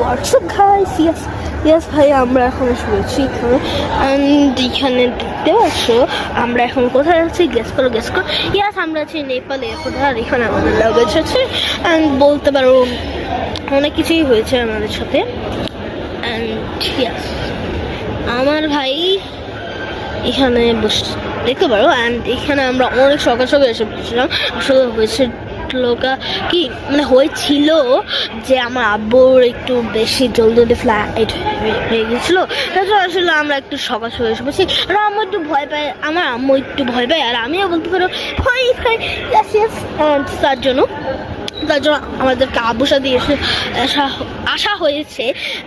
WhatsApp guys, yes ভাই, আমরা এখন শুয়েছি এখানে। অ্যান্ড এখানে দেখতে পাচ্ছ আমরা এখন কোথায় আছি, গেস করো। ইয়েস, আমরা আছি নেপাল এয়ারপোর্ট। আর এখানে আমাদের লাগেজ আছে। অ্যান্ড বলতে পারো অনেক কিছুই হয়েছে আমাদের সাথে। অ্যান্ড ইয়েস, আমার ভাই এখানে বসে দেখতে পারো। অ্যান্ড এখানে আমরা অনেক সকাল এসে বসেছিলাম। আসলে হয়েছিল যে আমার আব্বুর একটু বেশি জলদি ফ্লাইট হয়ে গেছিল। তার জন্য আসলে আমরা একটু সকাল এসে বসি। আর আম্মু একটু ভয় পায়, আমার আম্মু একটু ভয় পায়, আর আমিও বলতে পারো ভয় পাই। তার জন্য আমাদেরকে আব্বুর সাথে আসা হয়েছে।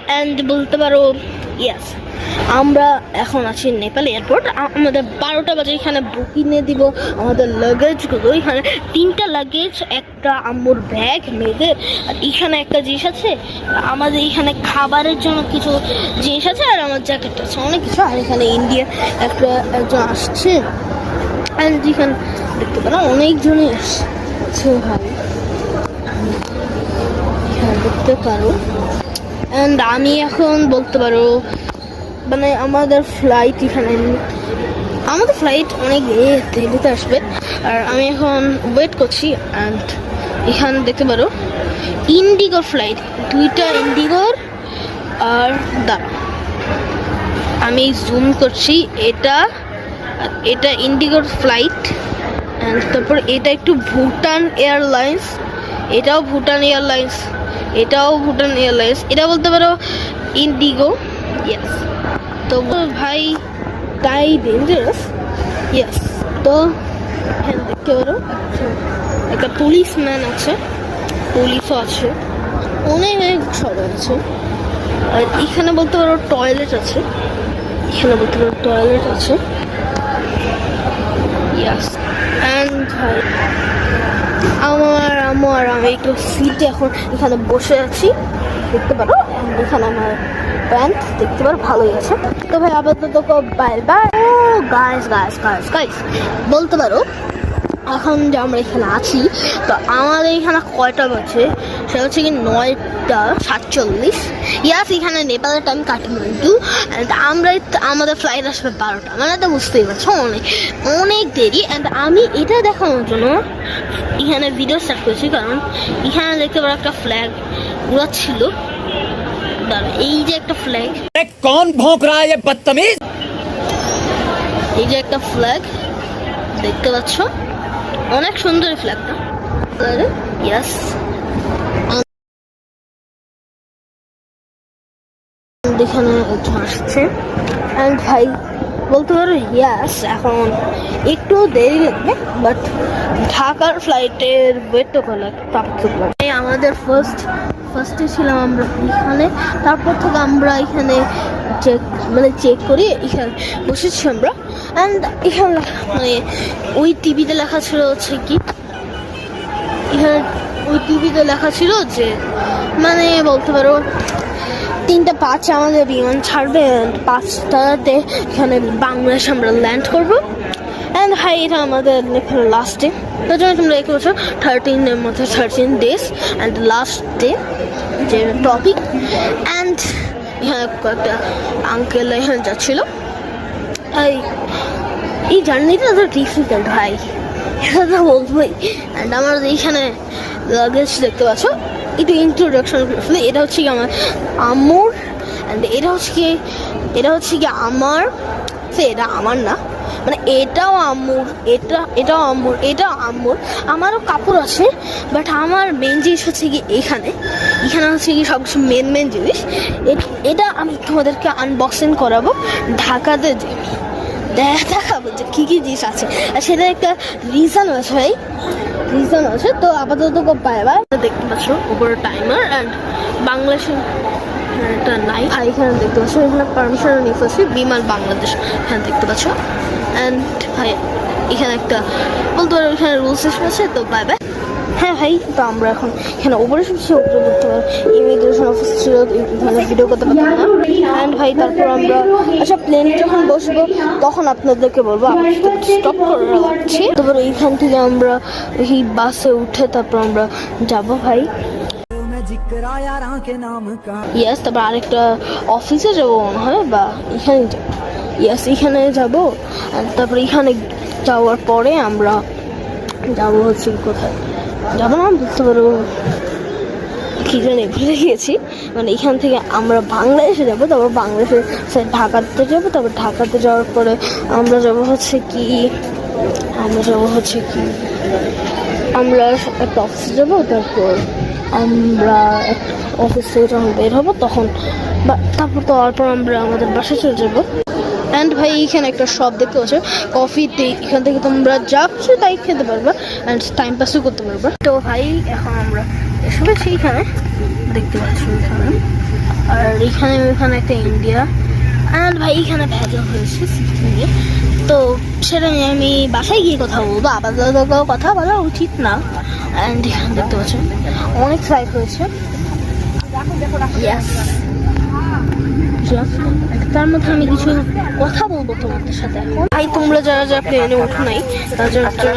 অ্যান্ড বলতে পারো ইয়েস, আমরা এখন আছি নেপাল এয়ারপোর্ট। আমাদের 12টা বাজে এখানে বুকিংয়ে দিব আমাদের লাগেজগুলো। এখানে 3টা লাগেজ, একটা আম্মুর ব্যাগ মেয়েদের, আর এখানে একটা জিনিস আছে আমাদের, এখানে খাবারের জন্য কিছু জিনিস আছে, আর আমার জ্যাকেট আছে, অনেক কিছু। আর এখানে ইন্ডিয়া একজন আসছে। অ্যান্ড এখানে দেখতে পারো অনেকজনই আসছে ভাই, দেখতে পারো। অ্যান্ড আমি এখন বলতে পারো আমাদের ফ্লাইট অনেক দেরিতে আসবে। আর আমি এখন ওয়েট করছি। অ্যান্ড এখানে দেখতে পারো ইন্ডিগোর ফ্লাইট, 2টা ইন্ডিগোর। আর আমি জুম করছি, এটা ইন্ডিগোর ফ্লাইট। অ্যান্ড তারপর এটা একটু ভুটান এয়ারলাইন্স, এটাও ভুটান এয়ারলাইন্স, এটা বলতে পারো ইন্ডিগো। ইয়েস, তো ভাই তাই ডেঞ্জারাস। ইয়েস, তো হ্যাঁ দেখতে পারো একটা পুলিশম্যান আছে, পুলিশও আছে, অনেক সবাই আছে। আর এখানে বলতে পারো টয়লেট আছে, ইয়েস। অ্যান্ড ভাই আমার আম্মু আর আমি একটু সিটে এখন এখানে বসে আছি, দেখতে পারো। এখানে আমার প্যান্ট দেখতে পারো ভালোই আছে। তো ভাই আপাতত বাই বাই। ও গাইস বলতে পারো এখন যে আমরা এখানে আছি, তো আমাদের এখানে কয়টা বাজে, সেটা হচ্ছে কি 9:47। ইয়াস, এখানে নেপালের টাইম কাঠমান্ডু। অ্যান্ড আমাদের ফ্লাইট আসবে 12টা, তো বুঝতেই পারছো অনেক দেরি। অ্যান্ড আমি এটা দেখানোর জন্য এখানে ভিডিও স্টার্ট করেছি, কারণ এখানে দেখতে পারো একটা ফ্ল্যাগ উড়াচ্ছিল। এই যে একটা ফ্ল্যাগ, कौन भौंक रहा है ये बदतमीज। এই যে একটা ফ্ল্যাগ দেখতে পাচ্ছ, অনেক সুন্দর ফ্ল্যাগটা। ইয়েস, এখানে আসছে। অ্যান্ড ভাই বলতে পারো ইয়াস, এখন একটু দেরি লাগবে, বাট ঢাকার ফ্লাইটের ওয়েট তো লাগে। আমাদের ফার্স্টে ছিলাম আমরা এখানে, তারপর থেকে আমরা এখানে চেক করি, এখানে বসেছি আমরা। অ্যান্ড এখানে ওই টিভিতে লেখা ছিল হচ্ছে কি, এখানে ওই টিভিতে লেখা ছিল যে বলতে পারো 3:05 আমাদের বিমান ছাড়বে, 5টাতে এখানে বাংলাদেশ আমরা ল্যান্ড করবো। অ্যান্ড হাই, এটা আমাদের লাস্ট ডে। তার জন্য তোমরা দেখতে পাচ্ছ 13-এর মধ্যে 13 ডেজ অ্যান্ড লাস্ট ডে যে টপিক। অ্যান্ড এখানে কয়েকটা আঙ্কেল এখানে যাচ্ছিল। এই জার্নিটা তো ডিফিকাল্ট ভাই, এটা তো বলবোই। অ্যান্ড আমরা এইখানে লাগেজ দেখতে পাচ্ছ, একটু ইন্ট্রোডাকশন করলে, এটা হচ্ছে কি আমার আম্মুর। অ্যান্ড এটা হচ্ছে কি আমার, এটা আমার না, এটাও আম্মুর, এটাও আম্মুর। আমারও কাপড় আছে, বাট আমার মেন জিনিস হচ্ছে কি এখানে হচ্ছে কি সবকিছু মেন জিনিস। এটা আমি তোমাদেরকে আনবক্সিং করাবো, ঢাকাতে যে দেখাবো যে কী জিনিস আছে। আর সেটা একটা রিজন আছে ভাই, তো আপাতত বাই বাই। দেখতে পাচ্ছ উপরে টাইমার। অ্যান্ড বাংলাদেশের একটা নাই, আর এখানে দেখতে পাচ্ছ এখানে পারমিশন নিচ্ছে বিমান বাংলাদেশ, এখানে দেখতে পাচ্ছ। অ্যান্ড ভাই এখানে একটা বলতে পারো এখানে রুলস সিস্টেম আছে। তো বাই বাই। হ্যাঁ ভাই, তো আমরা এখন এখানে উপরে বলতে পারো ইমিগ্রেশন অফিস ছিল, এখানে ভিডিও করতে পারতাম না। অ্যান্ড ভাই তারপর আমরা প্লেনে যখন বসবো তখন আপনাদেরকে বলবো, স্টপ করে রাখছি। তারপর এইখান থেকে আমরা এই বাসে উঠে তারপর আমরা যাবো ভাই। ইয়েস, তারপর আরেকটা অফিসে যাবো মনে হয়, বা এখানে যাবো। ইয়েস, এখানে যাবো। আর তারপর এখানে যাওয়ার পরে আমরা যাবো হচ্ছে কোথায় যাবো না বুঝতে পারবো কি জানি ভুলে গিয়েছি। মানে এখান থেকে আমরা বাংলাদেশে যাবো, তারপর বাংলাদেশে ঢাকাতে যাবো, তারপর ঢাকাতে যাওয়ার পরে আমরা যাবো হচ্ছে কি আমরা একটা অফিসে যাবো। তারপর আমরা একটা অফিস থেকে যখন বের হবো তখন তারপর আমরা আমাদের বাসায় চলে যাবো। অ্যান্ড ভাই এখানে একটা শপ দেখতে পাচ্ছ কফিতে, এখান থেকে তোমরা যা খুশি তাই খেতে পারবা অ্যান্ড টাইম পাসও করতে পারবা। তো ভাই এখন আমরা এসব সেইখানে দেখতে পাচ্ছ এখানে, আর এখানে একটা ইন্ডিয়া। অ্যান্ড ভাই এখানে ভেজা হয়েছে নিয়ে, তো সেটা নিয়ে আমি বাসায় গিয়ে কথা বলবো, আপাতত কথা বলা উচিত না। অ্যান্ড এখানে দেখতে পাচ্ছ অনেক ফ্লাইট হয়েছে। ইয়েস, তার মধ্যে আমি কিছু কথা বলবো তোমাদের সাথে এখন। ভাই তোমরা যারা প্লেনে ওঠো নাই তাদের জন্য একটা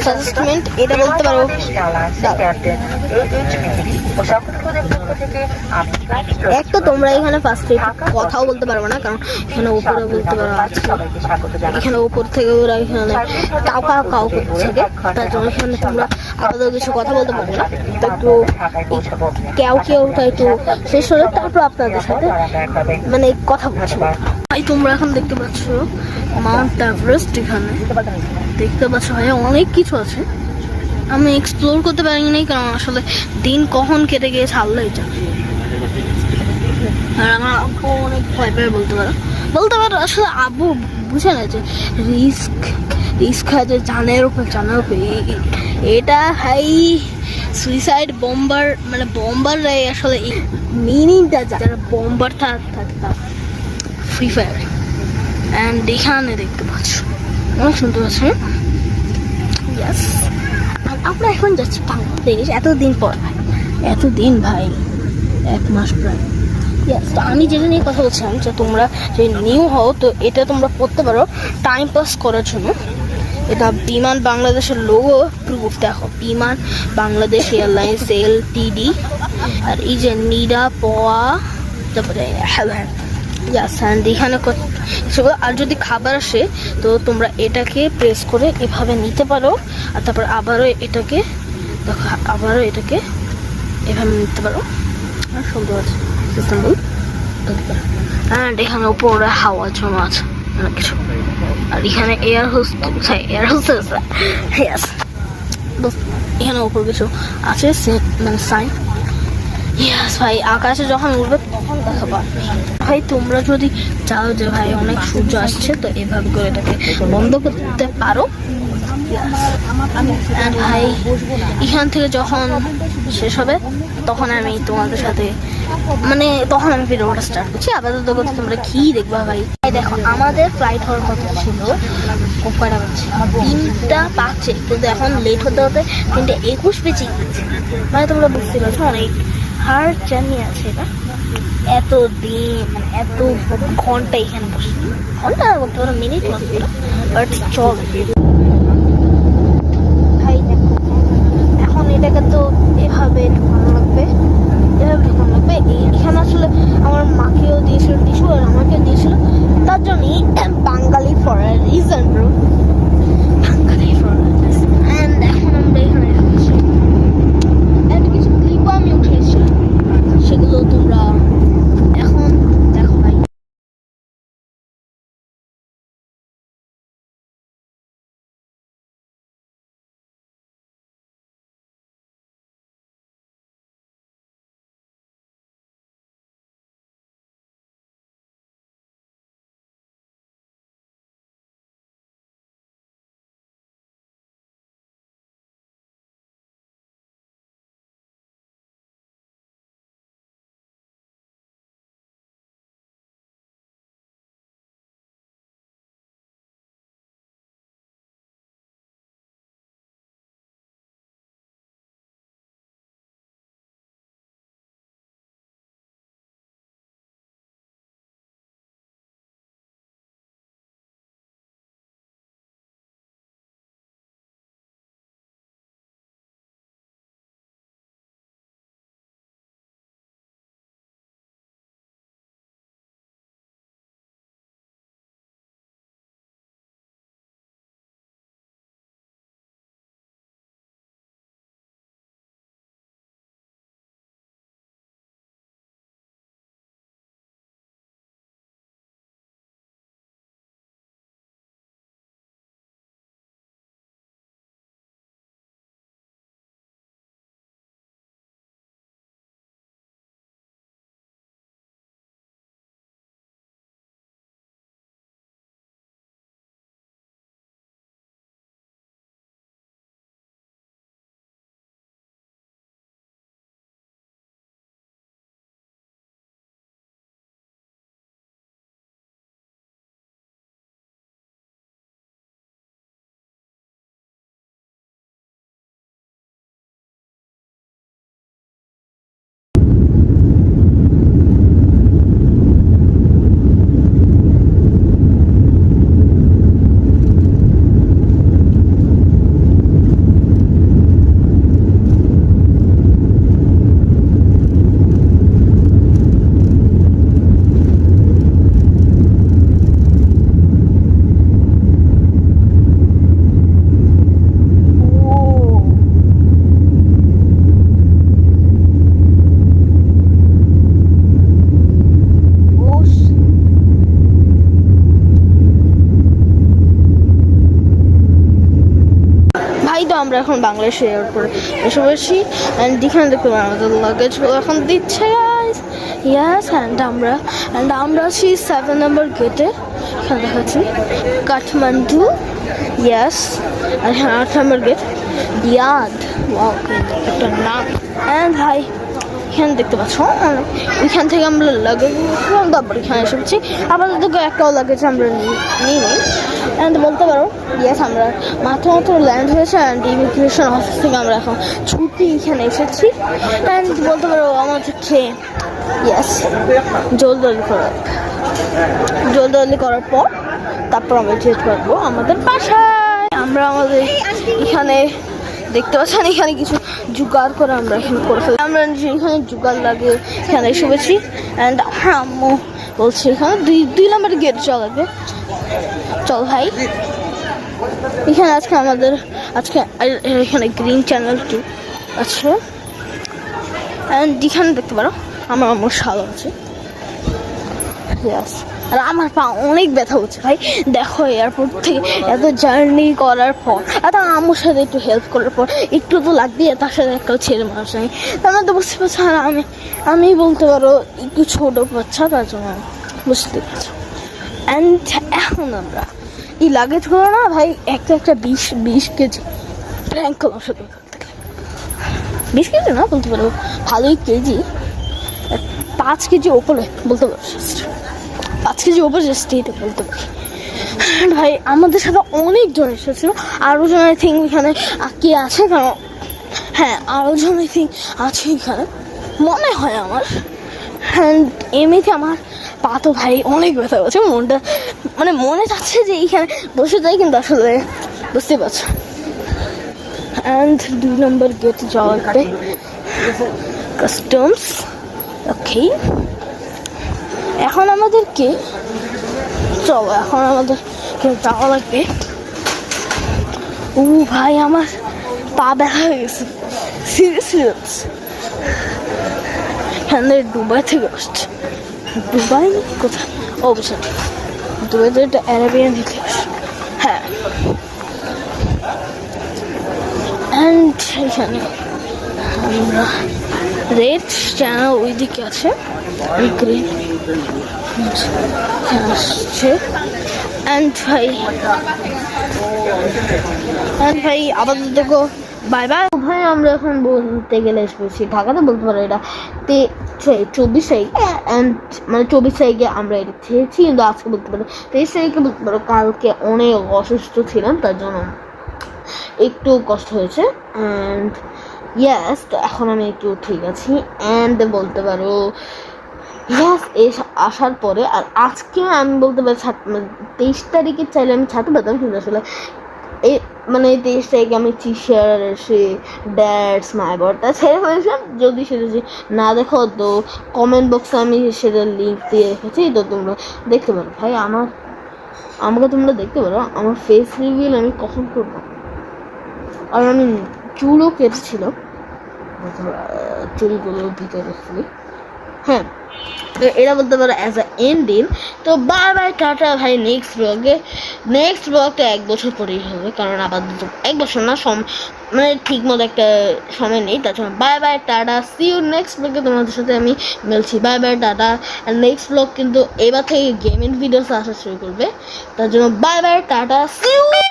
সাজেস্টমেন্ট, এটা বলতে পারো এক তো তোমরা এখানে ফার্স্টে কথাও বলতে পারবো না, কারণ এখানে উপরে বলতে পারো এখানে উপর থেকে ওরা এখানে কাউ করছে, তার জন্য এখানে তোমরা আপাতত কিছু কথা বলতে পারবে না। তো একটু কেউটা একটু শেষ হলে তারপর আপনাদের সাথে মানে কথা বলছি। ভাই তোমরা এখন দেখতে পাচ্ছ মাউন্ট এভারেস্ট, এখানে দেখতে পাচ্ছ ভাই অনেক কিছু আছে, আমি এক্সপ্লোর করতে পারিনি কারণ আসলে দিন কখন কেটে গিয়েছে আল্লাহই জানে। আর আমার আব্বু অনেক ভয় পায় বলতে পারো আসলে আব্বু বুঝে না যে রিস্ক হয় যে জানের উপর এটা হাই সুইসাইড বম্বার, মানে বম্বাররাই আসলে মিনিংটা যারা বম্বার থাকে তা ফ্রি ফায়ার। অ্যান্ড এখানে দেখতে পাচ্ছ অনেক সুন্দর আছে। ইয়েস, আমরা এখন যাচ্ছি বাংলাদেশ এতদিন ভাই 1 মাস প্রায়। ইয়েস, তো আমি যেটা নিয়ে কথা বলছিলাম যে তোমরা যে নিউ হও তো এটা তোমরা পড়তে পারো টাইম পাস করার জন্য। এটা বিমান বাংলাদেশের লোগো প্রুফ, দেখো বিমান বাংলাদেশ এয়ারলাইন্স LTD, আর এই যে নিরা পোয়া, তারপরে ইয়াস। অ্যান্ড এখানে আর যদি খাবার আসে তো তোমরা এটাকে প্রেস করে এভাবে নিতে পারো, আর তারপর আবারও এটাকে এভাবে নিতে পারো। আর সুন্দর আছে সিস্টেমগুলো। অ্যান্ড এখানে উপরে হাওয়া জমা আছে অনেক কিছু, আর এখানে এয়ার হোস্টেস ইয়াস, এখানে উপর কিছু আছে মানে সাইন। ইয়াস ভাই, আকাশে যখন উঠবে তখন দেখা পাবে। ভাই তোমরা যদি চাও যে ভাই অনেক সূর্য আসছে তো এভাবে করে এটাকে বন্ধ করতে পারো। ভাই এখান থেকে যখন শেষ হবে তখন আমি তোমাদের সাথে মানে তখন আমি ভিডিওটা স্টার্ট করছি। আপাতত তোমরা কি দেখবা ভাই। দেখো আমাদের ফ্লাইট হওয়ার কথা ছিল কয়টা বাজছে, 3:05, কিন্তু এখন লেট হতে 3:21 বেজে গেছে। মানে তোমরা বুঝতে পারছো অনেক হার্ড জার্নি আছে এটা। এত দিন মানে এত ঘন্টা এখানে বসে, ঘন্টা বলতে পারো মিনিট মাত্র, বাট চল ভাই। দেখো এখন এটাকে তো এভাবে ঢোকানো লাগবে। এখানে আসলে আমার মাকেও দিয়েছিল টিস্যু আর আমাকেও দিয়েছিল, তার জন্যই Bangali for a reason bro, Bangali for a reason. And এখন আমরা এখানে কিছু ক্লিপও আমি উঠেছিলাম, সেগুলো তোমরা আমরা এখন বাংলাদেশে এয়ারপোর্টে এসে বসি অ্যান্ড এখানে দেখতে পাবো আমাদের লাগেজগুলো এখন দিচ্ছে গাইস ইয়াস অ্যান্ড আমরা আছি 7 নম্বর গেটে এখানে দেখাচ্ছি কাঠমান্ডু ইয়াস আর এখানে 8 নম্বর গেট ইয়াদ ওয়াও একটা নাম অ্যান্ড ভাই এখানে দেখতে পাচ্ছ এখান থেকে আমরা লাগেজ তারপর এখানে এসেছি আপাতত একটাও লাগেজ আমরা নিই অ্যান্ড বলতে পারো ইয়েস আমরা মাত্র ল্যান্ড হয়েছে অ্যান্ড ইমিগ্রেশন অফিস থেকে আমরা এখন ছুটি এখানে এসেছি অ্যান্ড বলতে পারো আমাদেরকে ইয়েস জলদি করার পর তারপর আমরা যেতে পারবো আমাদের বাসায় আমরা আমাদের এখানে দেখতে পাচ্ছেন এখানে কিছু জোগাড় করে আমরা এখানে করে ফেলি আমরা এখানে জোগাড় লাগে এখানে শুনেছি অ্যান্ড আম্মু বলছি এখানে দুই নম্বর গেট চলাবে চল ভাই এখানে আজকে এখানে গ্রিন চ্যানেল 2 আছে অ্যান্ড এখানে দেখতে পারো আমার আম্মুর শাল আছে ইয়াস আর আমার পা অনেক ব্যথা হচ্ছে ভাই দেখো এয়ারপোর্ট থেকে এত জার্নি করার পর আর আম্মুর সাথে একটু হেল্প করার পর একটু তো লাগবে তার সাথে একটা ছেলে মানুষ নেই তার মধ্যে বুঝতে পারছো আর আমি বলতে পারো একটু ছোটো বাচ্চা তার জন্য বুঝতে পারছো অ্যান্ড এখন আমরা এই লাগেজগুলো না ভাই একটা 20 কেজি র্যাঙ্ক করলাম সাথে 20 কেজি না বলতে পারো ভালোই কেজি 5 কেজি ওপরে বলতে পারো 5 কেজি ওপরে স্টেটে বলতে পারি ভাই আমাদের সাথে অনেকজন এসেছিল আরও জন আই থিঙ্ক এখানে কে আছে কারণ হ্যাঁ আরও জন আই থিঙ্ক আছে এখানে মনে হয় আমার হ্যাঁ এমনিতে আমার পা তো ভাই অনেক ব্যথা হচ্ছে মনটা মানে মনে যাচ্ছে যে এইখানে বসে যাই কিন্তু আসলে বুঝতে পারছো অ্যান্ড 2 নম্বর গেট যাওয়া লাগবে কাস্টমস ওকে এখন আমাদেরকে চলো এখন আমাদের যাওয়া লাগবে ও ভাই আমার পা ব্যথা হয়ে গেছে সিরিয়াসলি এখানে দুবাই থেকে আসছে দুবাই কোথায় ও বুঝলাম দুবাই তো একটা অ্যারাবিয়ান থেকে আসছে হ্যাঁ অ্যান্ড এখানে আমরা রেড চ্যানেল ওইদিকে আছে গ্রিন আসছে অ্যান্ড ভাই আপাতত বাই ভাই আমরা এখন বলতে গেলে এসেছি ঢাকাতে বলতে পারো এটা 24 তারিখ অ্যান্ড মানে 24 তারিখে আমরা এটা খেয়েছি কিন্তু আজকে বলতে পারো 23 তারিখে বলতে পারো কালকে অনেক অসুস্থ ছিলাম তার জন্য একটু কষ্ট হয়েছে অ্যান্ড ইয়াস তো এখন আমি একটু ঠিক আছি অ্যান্ড বলতে পারো ইয়াস আসার পরে আর আজকে আমি বলতে পারি 23 তারিখে চাইলে আমি ছাড়তে পারতাম কিন্তু আসলে এই মানে 23 তারিখে আমি টিশার্ট এসে ড্যাডস মাইবরটা ছেড়ে ফেলেছিলাম যদি সেটা না দেখো তো কমেন্ট বক্সে আমি সেটা লিঙ্ক দিয়ে রেখেছি তো তোমরা দেখতে পারো ভাই আমাকে তোমরা দেখতে পারো আমার ফেস রিভিল আমি কখন করবো আর আমি চুলও কেটেছিল চুলগুলোর ভিতরে হ্যাঁ তো এরা বলতে পারো অ্যাজ আ এন্ডিং তো বাই টাটা ভাই নেক্সট ব্লগটা 1 বছর পরেই হবে কারণ আপাতত 1 বছর না মানে ঠিক মতো একটা সময় নেই তার জন্য bye tata see you next ব্লগে তোমাদের সাথে আমি মিলছি বাই টাটা আর নেক্সট ব্লগ কিন্তু এবার থেকে গেমিং ভিডিওস আসা শুরু করবে তার জন্য বাই টাটা সি ইউ